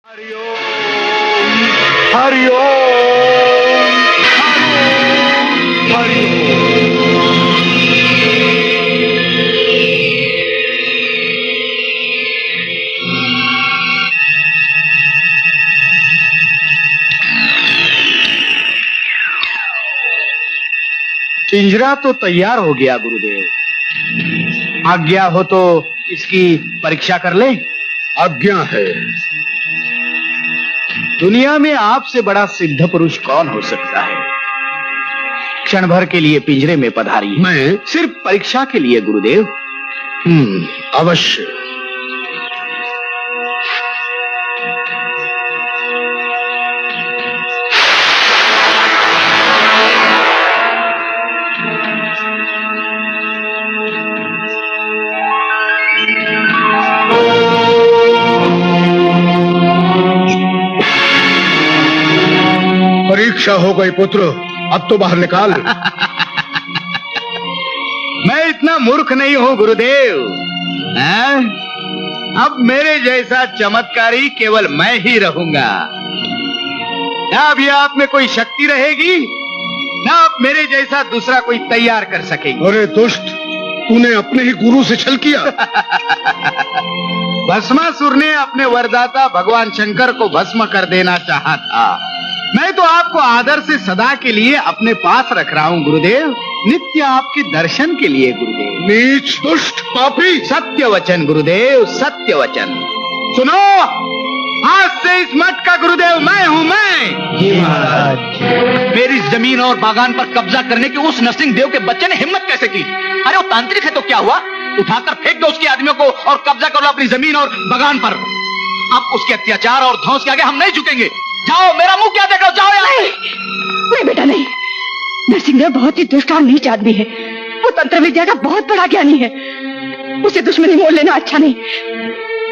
हरिओम हरिओम हरिओम। पिंजरा तो तैयार हो गया गुरुदेव, आज्ञा हो तो इसकी परीक्षा कर लें। आज्ञा है। दुनिया में आपसे बड़ा सिद्ध पुरुष कौन हो सकता है? क्षण भर के लिए पिंजरे में पधारिए। मैं? सिर्फ परीक्षा के लिए गुरुदेव। अवश्य। परीक्षा हो गई पुत्र, अब तो बाहर निकाल। मैं इतना मूर्ख नहीं हूं गुरुदेव। हैं? अब मेरे जैसा चमत्कारी केवल मैं ही रहूंगा। ना अभी आप में कोई शक्ति रहेगी, ना आप मेरे जैसा दूसरा कोई तैयार कर सकेंगे। अरे दुष्ट, तूने अपने ही गुरु से छल किया। भस्मासुर ने अपने वरदाता भगवान शंकर को भस्म कर देना चाहा था। मैं तो आपको आदर से सदा के लिए अपने पास रख रहा हूँ गुरुदेव, नित्य आपके दर्शन के लिए गुरुदेव। नीच, दुष्ट, पापी। सत्य वचन गुरुदेव, सत्य वचन। सुनो, आज से इस मठ का गुरुदेव मैं हूँ। मैं जी महाराज। मेरी जमीन और बागान पर कब्जा करने की उस नरसिंह देव के बच्चे ने हिम्मत कैसे की? अरे वो तांत्रिक है तो क्या हुआ, उठाकर फेंक दो उसके आदमियों को और कब्जा कर लो अपनी जमीन और बागान पर। अब उसके अत्याचार और ध्वंस के आगे हम नहीं झुकेंगे। जाओ, मेरा मुंह क्या देख रहे हो, जाओ यहाँ। नहीं बेटा नहीं, नरसिंहदेव बहुत ही दुष्ट और नीच आदमी है। वो तंत्र विद्या का बहुत बड़ा ज्ञानी है। उसे दुश्मनी मोल लेना अच्छा नहीं।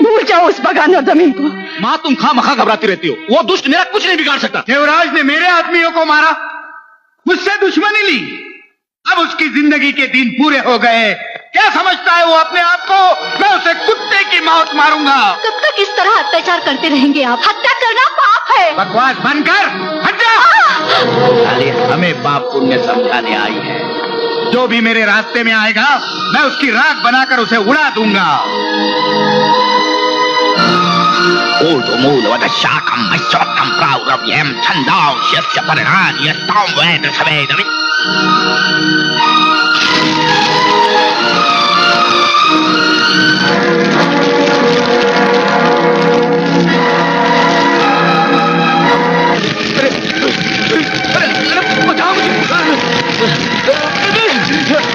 भूल जाओ उस बागान और जमीन को। माँ, तुम खामखा घबराती रहती हो। वो दुष्ट मेरा कुछ नहीं बिगाड़ सकता। देवराज ने मेरे आदमियों को मारा, मुझसे दुश्मनी ली, अब उसकी जिंदगी के दिन पूरे हो गए। क्या समझता है वो अपने आप को? मैं उसे कुत्ते की मौत मारूंगा। कब तक इस तरह अत्याचार करते रहेंगे आप? हत्या करना पाप है। बकवास बंद कर, हट जा। खाली हमें पाप पुण्य समझाने आई है। जो भी मेरे रास्ते में आएगा मैं उसकी राख बनाकर उसे उड़ा दूंगा। ऊर्ध्वमूलवत् शाखं वैश्वत्थं प्रावुरव्यं छन्दांस्यस्य पर्णानि यस्तां वेद सवेदमि।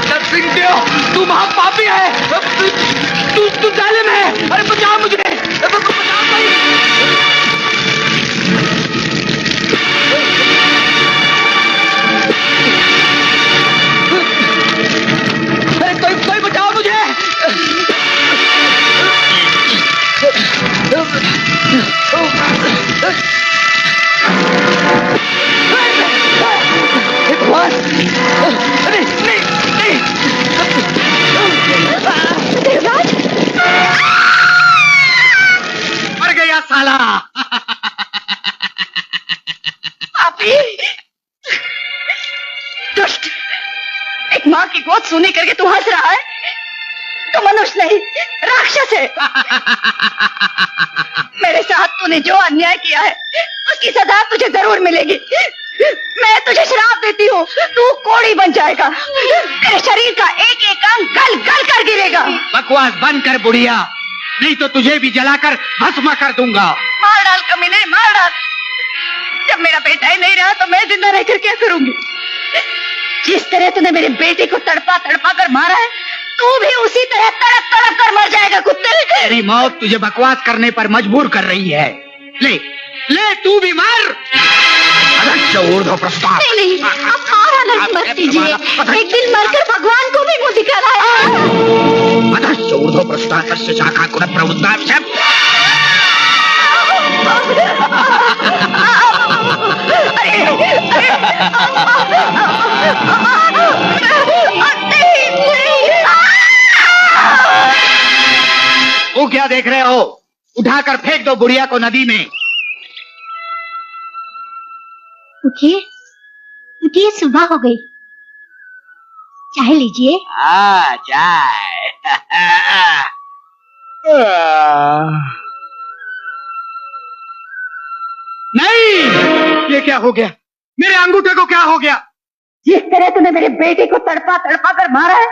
नरसिंहदेव, तू महापापी है, तू जालिम है। अरे बचाओ मुझे, बचाओ भाई। अरे कोई बचाओ मुझे। देवराज, मर गया साला। पापी, दुष्ट, एक माँ की गोद सुनी करके तू हंस रहा है? तू मनुष्य नहीं, राक्षस है। मेरे साथ तूने जो अन्याय किया है उसकी सजा तुझे जरूर मिलेगी। मैं तुझे श्राप देती हूँ, तू कोड़ी बन जाएगा। तेरे शरीर का एक एक अंग गल गल कर गिरेगा। बकवास बंद कर बुढ़िया, नहीं तो तुझे भी जलाकर भस्म कर दूंगा। मार डाल कमीने, मार डाल। जब मेरा बेटा ही नहीं रहा तो मैं जिंदा रहकर क्या करूंगी? जिस तरह तूने मेरे बेटे को तड़पा तड़पा कर मारा है, तू भी उसी तरह तड़प तड़प कर मर जाएगा कुत्ते। तेरी मौत तुझे बकवास करने पर मजबूर कर रही है। ले ले, तू भी मर। ऊर्ध्व प्रस्ताव। नहीं, आप मारा मत कीजिए। एक दिन मरकर भगवान को भी मुंह दिखाना अधश्च ऊर्ध्व प्रस्तावस्य शाखा कुल प्रवृत्ताभ्यां। वो क्या देख रहे हो? उठाकर फेंक दो बुढ़िया को नदी में। उठिए, उठिए, सुबह हो गई। चाय लीजिए। चाय। नहीं, ये क्या हो गया? मेरे अंगूठे को क्या हो गया? जिस तरह तूने मेरे बेटे को तड़पा तड़पा कर मारा है,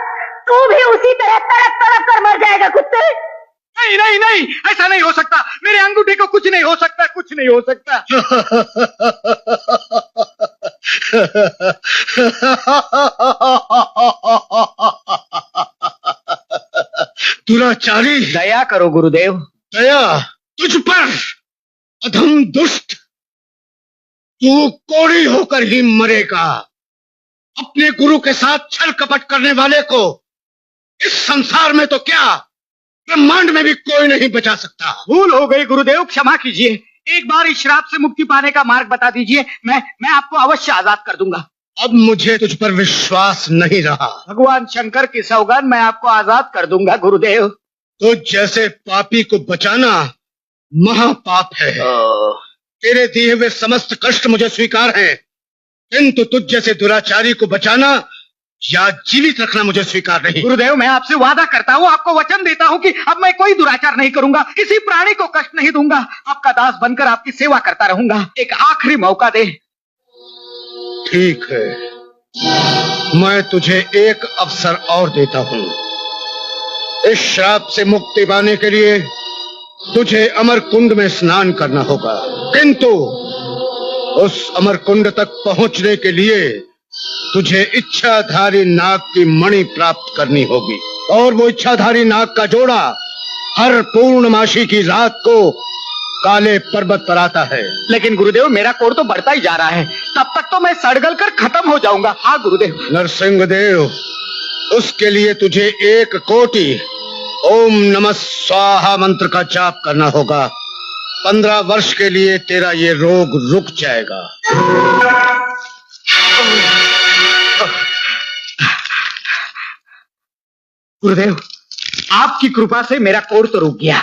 तू भी उसी तरह तड़प तड़प कर मर जाएगा कुत्ते। नहीं नहीं नहीं, ऐसा नहीं हो सकता। मेरे अंगूठे को कुछ नहीं हो सकता, कुछ नहीं हो सकता। दुराचारी, दया करो गुरुदेव। दया तुझ पर, अधम दुष्ट, तू कोड़ी होकर ही मरेगा। अपने गुरु के साथ छल कपट करने वाले को इस संसार में तो क्या, ब्रह्मांड में भी कोई नहीं बचा सकता। भूल हो गई गुरुदेव, क्षमा कीजिए। एक बार इस श्राप से मुक्ति पाने का मार्ग बता दीजिए, मैं आपको अवश्य आजाद कर दूंगा। अब मुझे तुझ पर विश्वास नहीं रहा। भगवान शंकर की सौगंध, मैं आपको आजाद कर दूंगा गुरुदेव। तो जैसे पापी को बचाना महापाप है। तेरे दिए हुए समस्त कष्ट मुझे स्वीकार हैं, किंतु तुझ जैसे दुराचारी को बचाना या जीवित रखना मुझे स्वीकार नहीं। गुरुदेव, मैं आपसे वादा करता हूँ, आपको वचन देता हूँ कि अब मैं कोई दुराचार नहीं करूंगा, किसी प्राणी को कष्ट नहीं दूंगा, आपका दास बनकर आपकी सेवा करता रहूंगा। एक आखिरी मौका दे। ठीक है, मैं तुझे एक अवसर और देता हूँ। इस श्राप से मुक्ति पाने के लिए तुझे अमर कुंड में स्नान करना होगा, किंतु उस अमर कुंड तक पहुंचने के लिए तुझे इच्छाधारी नाग की मणि प्राप्त करनी होगी, और वो इच्छाधारी नाग का जोड़ा हर पूर्णमासी की रात को काले पर्वत पर आता है। लेकिन गुरुदेव, मेरा कोढ़ तो बढ़ता ही जा रहा है, तब तक तो मैं सड़गल कर खत्म हो जाऊंगा। हाँ गुरुदेव। नरसिंह देव, उसके लिए तुझे 1 कोटि ओम नमः स्वाहा मंत्र का जाप करना होगा। 15 वर्ष के लिए तेरा ये रोग रुक जाएगा। गुरुदेव, आपकी कृपा से मेरा कोढ़ तो रुक गया।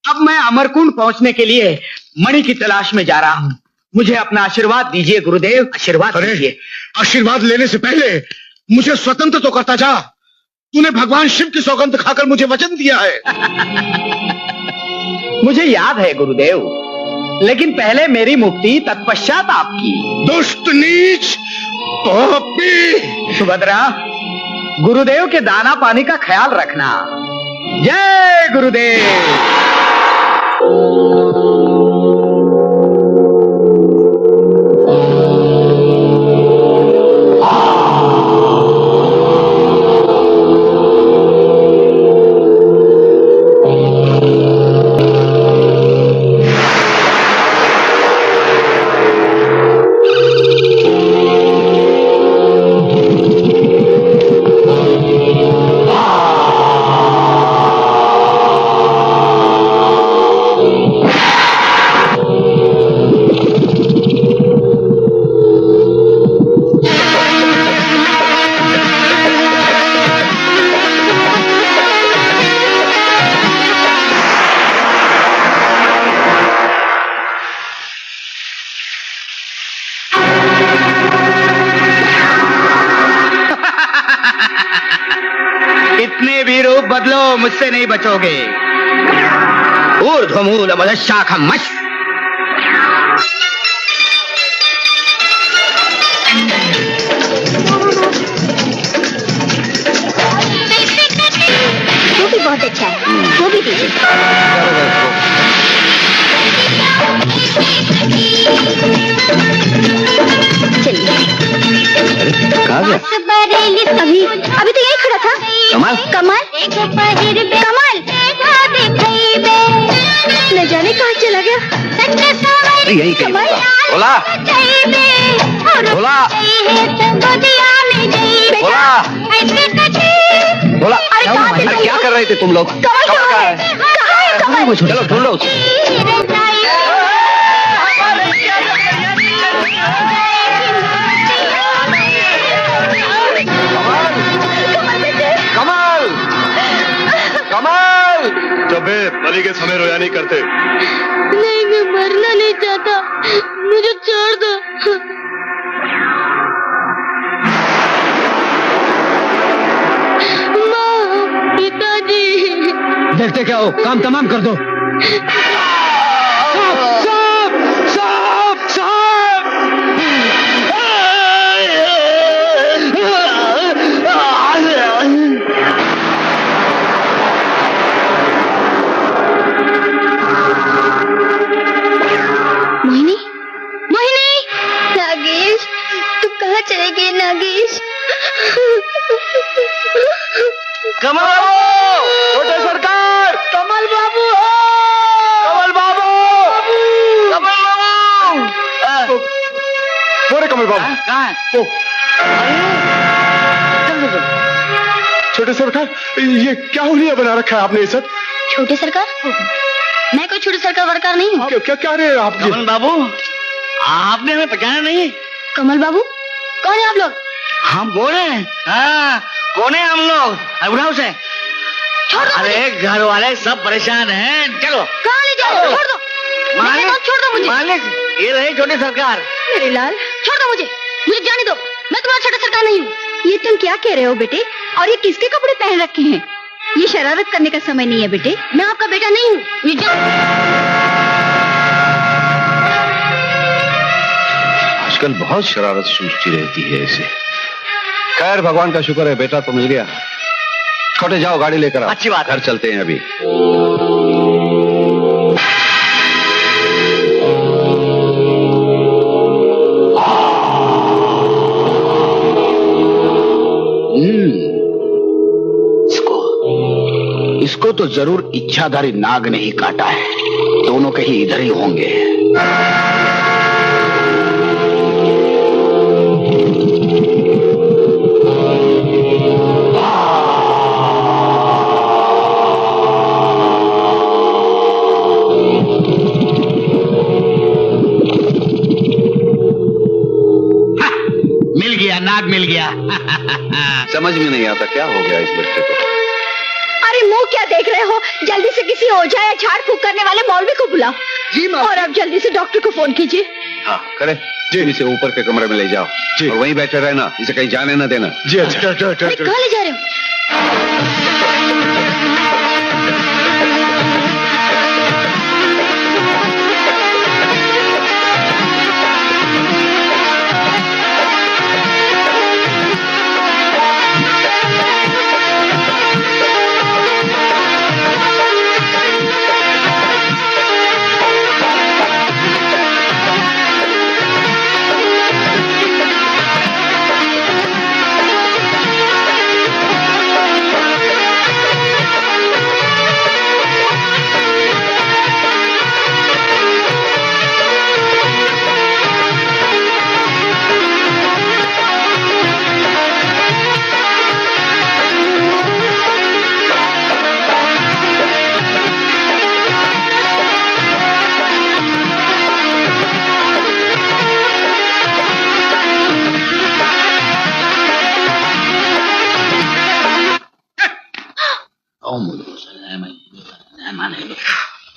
अब मैं अमरकुंड पहुंचने के लिए मणि की तलाश में जा रहा हूं। मुझे अपना आशीर्वाद दीजिए गुरुदेव, आशीर्वाद दीजिए। आशीर्वाद लेने से पहले मुझे स्वतंत्र तो करता जा। तूने भगवान शिव की सौगंध खाकर मुझे वचन दिया है। मुझे याद है गुरुदेव, लेकिन पहले मेरी मुक्ति, तत्पश्चात आपकी। दुष्ट नीच पापी। सुभद्रा, गुरुदेव के दाना पानी का ख्याल रखना। जय गुरुदेव। इतने भी रूप बदलो, मुझसे नहीं बचोगे। ऊर्ध्वमूल मदशाखम मश। वो भी बहुत अच्छा है, वो भी दीजिए। चलिए। अभी तो यही खड़ा था। कमाल, कमाल, कमाल, न जाने कहाँ चला गया। यही कहीं कमाल, बोला बोला बोला बोला। अरे क्या कर रहे थे तुम लोग? कमाल कहाँ है? कमाल? चलो ढूंढ लो उसे। कमाल, कमाल। जब बलि के समय रोया नहीं करते। नहीं, मैं मरना नहीं चाहता। मुझे छोड़ दो। माँ, पिताजी। देखते क्या हो, काम तमाम कर दो। मोहिनी, मोहिनी, नागेश, तू कहाँ चले गए नागेश? कमल बाबू, छोटे सरकार, कमल बाबू, कमल बाबू, कमल बाबू। बोले कमल बाबू, कहाँ है? ओ, छोटे सरकार, ये क्या हुलिया बना रखा है आपने ये सब? छोटे सरकार? मैं कोई छोटे सरकार वरकार नहीं हूँ। क्या क्या क्या रहे आप? कमल बाबू, आपने हमें पहचाना नहीं? कमल बाबू, कौन है आप लोग? हम बोल रहे हैं। हाँ, कौन है हम लोग? उठाओ से। छोड़ दो मुझे। अरे घर वाले सब परेशान हैं, चलो। कहाँ ले जा रहे हो? छोड़ दो। मालिक, छोड़ दो मुझे। मालिक, ये रहे छोटे सरकार। मेरे लाल, छोड़ दो मुझे। मुझे जाने दो। मैं तुम्हारा छोटा सरकार नहीं हूँ। ये तुम क्या कह रहे हो बेटे? और ये किसके कपड़े पहन रखे हैं? ये शरारत करने का समय नहीं है बेटे। मैं आपका बेटा नहीं हूँ। ये जा। आजकल बहुत शरारत सूझती रहती है इसे। खैर भगवान का शुक्र है, बेटा तो मिल गया। छोटे जाओ, गाड़ी लेकर आओ। अच्छी बात है। घर चलते हैं अभी। इसको तो जरूर इच्छाधारी नाग ने ही काटा है। दोनों कहीं इधर ही होंगे। मिल गया, नाग मिल गया। समझ में नहीं आता क्या हो गया इस बच्चे को। अरे मुंह क्या देख रहे हो? जल्दी से किसी ओझा या झाड़ फूक करने वाले मौलवी को बुलाओ। जी माँ। और अब जल्दी से डॉक्टर को फोन कीजिए। हाँ करे जी। इसे ऊपर के कमरे में ले जाओ जी, और वहीं बैठे रहना, इसे कहीं जाने न देना जी। अच्छा अरे कहाँ ले जा रहे हो?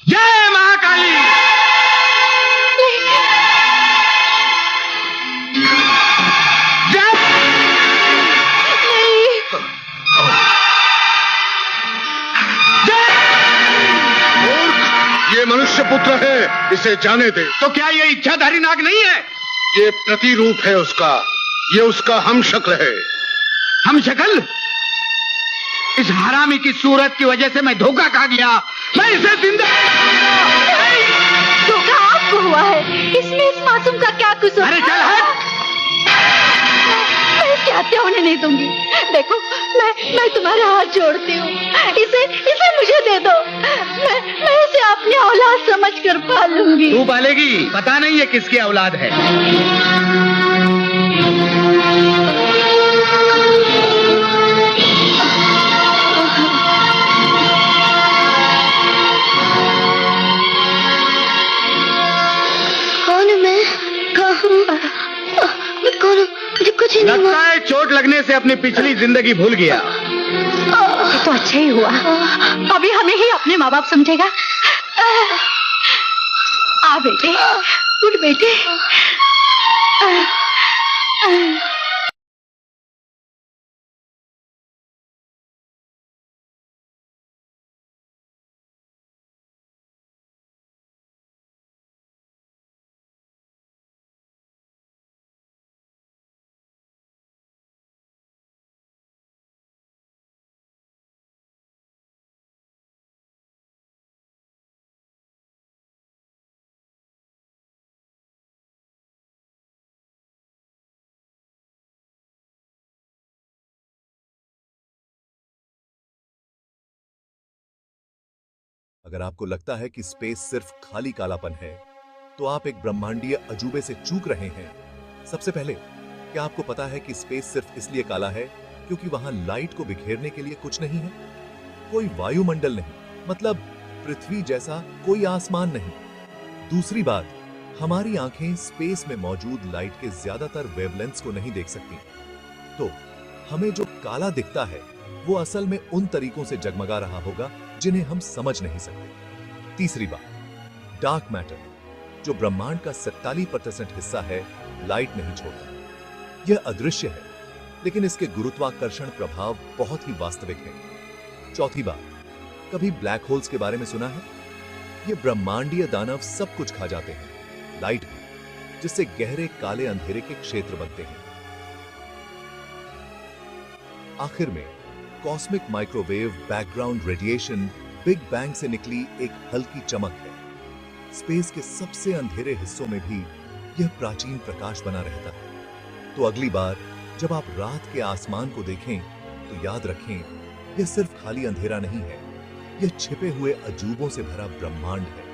जय महाकाली। ये मनुष्य पुत्र है, इसे जाने दे। तो क्या ये इच्छाधारी नाग नहीं है? ये प्रतिरूप है उसका, ये उसका हम शक्ल है। हम शक्ल? इस हरामी की सूरत की वजह से मैं धोखा खा गया। मैं इसे जिंदा धोखा आपको हुआ है, इसमें इस मासूम का क्या कसूर? अरे चल हट। मैं इसकी हत्या होने नहीं दूंगी। देखो मैं तुम्हारे हाथ जोड़ती हूँ, इसे मुझे दे दो। मैं इसे अपनी औलाद समझकर पालूंगी। तू पालेगी? पता नहीं है किसकी औलाद है। कौन है मैं? कौन? मुझे कुछ ही नहीं लगता है चोट लगने से अपनी पिछली जिंदगी भूल गया। तो अच्छा ही हुआ, अभी हमें ही अपने माँ बाप समझेगा। आ बेटे, उठ बेटे। अगर आपको लगता है कि स्पेस सिर्फ खाली कालापन है, तो आप एक ब्रह्मांडीय अजूबे से चूक रहे हैं। सबसे पहले, क्या आपको पता है कि स्पेस सिर्फ इसलिए काला है क्योंकि वहां लाइट को बिखेरने के लिए कुछ नहीं है? कोई वायुमंडल नहीं, मतलब पृथ्वी जैसा कोई आसमान नहीं। दूसरी बात, हमारी आंखें स्पेस में मौजूद लाइट के ज्यादातर वेवलेंथ्स को नहीं देख सकती। तो हमें जो काला दिखता है वो असल में उन तरीकों से जगमगा रहा होगा जिन्हें हम समझ नहीं सकते। तीसरी बात, डार्क मैटर, जो ब्रह्मांड का 47% हिस्सा है, लाइट नहीं छोड़ता। यह अदृश्य है, लेकिन इसके गुरुत्वाकर्षण प्रभाव बहुत ही वास्तविक है। चौथी बात, कभी ब्लैक होल्स के बारे में सुना है? ये ब्रह्मांडीय दानव सब कुछ खा जाते हैं, लाइट भी, जिससे गहरे काले अंधेरे के क्षेत्र बनते हैं। आखिर में, cosmic microwave background radiation big bang से निकली एक हल्की चमक है। स्पेस के सबसे अंधेरे हिस्सों में भी यह प्राचीन प्रकाश बना रहता है। तो अगली बार जब आप रात के आसमान को देखें, तो याद रखें, यह सिर्फ खाली अंधेरा नहीं है, यह छिपे हुए अजूबों से भरा ब्रह्मांड है।